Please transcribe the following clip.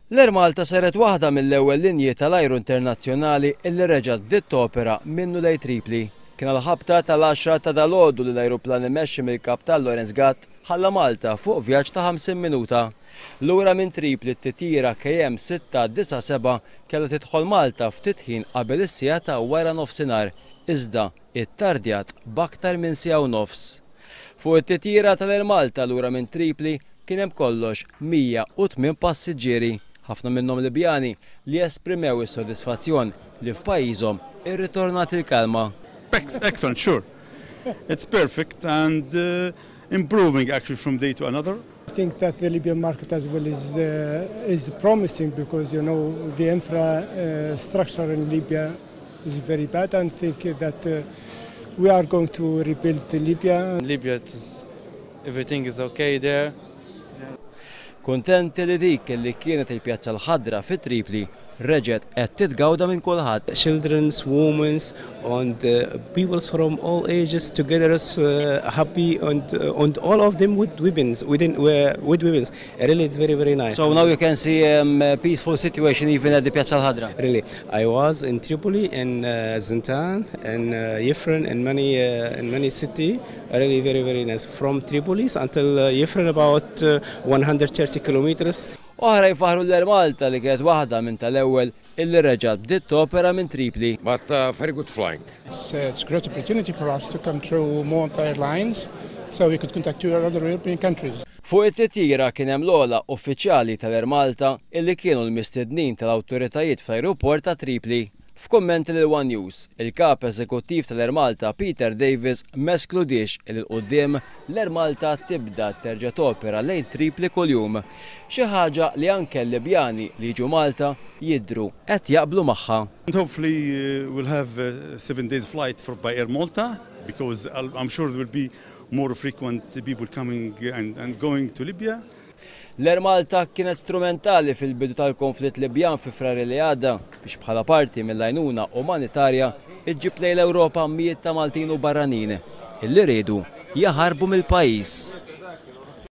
L-Air Malta saret waħda mill-ewwel linji tal-ajru internazzjonali illi reġgħet bdiet topera minnu lejn Tripli. Kien l-ħabta tal-10 ta' dalgħodu li l-ajruplan imexxi mill-kap tal-Ghal ħalla Malta fuq vjaġġ ta' 50 minuta. Lura minn Tripli t-titjira hemm 6-9-7 kellha tidħol Malta ftit ħin qabel is-sija ta' wara nofsinhar, iżda ittardjat b'aktar minn sija u nofs. Fuq it-titjira tal-Air Malta lura minn Tripli kien hemm kollox 108 passiġġieri, ħafna minnhom Libjani li jesprimew is-sodisfazzjon li f'pajjiżhom irritornat il-kalma. Excellent, sure. It's perfect and improving actually from day to another. I think that the Libyan market as well is promising because the infrastructure in Libya is very bad, and think that we are going to rebuild Libya. Libya, everything is okay there. Kuntenti li dik li kienet il-pjazza l-ħadra fi Tripli reġgħet qed titgawda minn kulħadd. Children, women and people from all ages together happy and all of them with weapons. Really, it's very, very nice. So now you can see a peaceful situation even at the Piazza al-Ħadra. Really, I was in Tripoli, in Zintan, and Yifren, in many cities. Really, very, very nice. From Tripoli until Yifren, about 130 kilometers. Oħra jfaħru l-Air Malta li kienet waħda minn tal-ewwel illi reġgħet bdiet topera minn Tripli. But very good flying. It's a great opportunity for us to come through Malta Airlines so we could contact two other European countries. Fuq it-titjira kien hemm l-ogħla uffiċjali tal-Air Malta illi kienu l-mistednin tal-awtoritajiet fl-ajruport ta' Tripli. F'kummenti lil One News, il-kap eżekuttiv tal-Air Malta Peter Davis meskludix il-qudiem l-Air Malta tibda terġa' topera lejn Tripli kuljum. Xi ħaġa li anke l-Libjani li jiġu Malta jidhru qed jaqblu magħha. Hopefully we'll have 7 days flight by Air Malta because I'm sure there will be more frequent people coming and going to Libya. L-Air Malta kienet strumentali fil-bidu tal-konflitt Libjan fi frar li għadda biex bħala parti mill-ghajnuna umanitarja iġġib lejn l-Ewropa mijiet ta' Maltin u barranin illi rridu jaħarbu mill-pajjiż.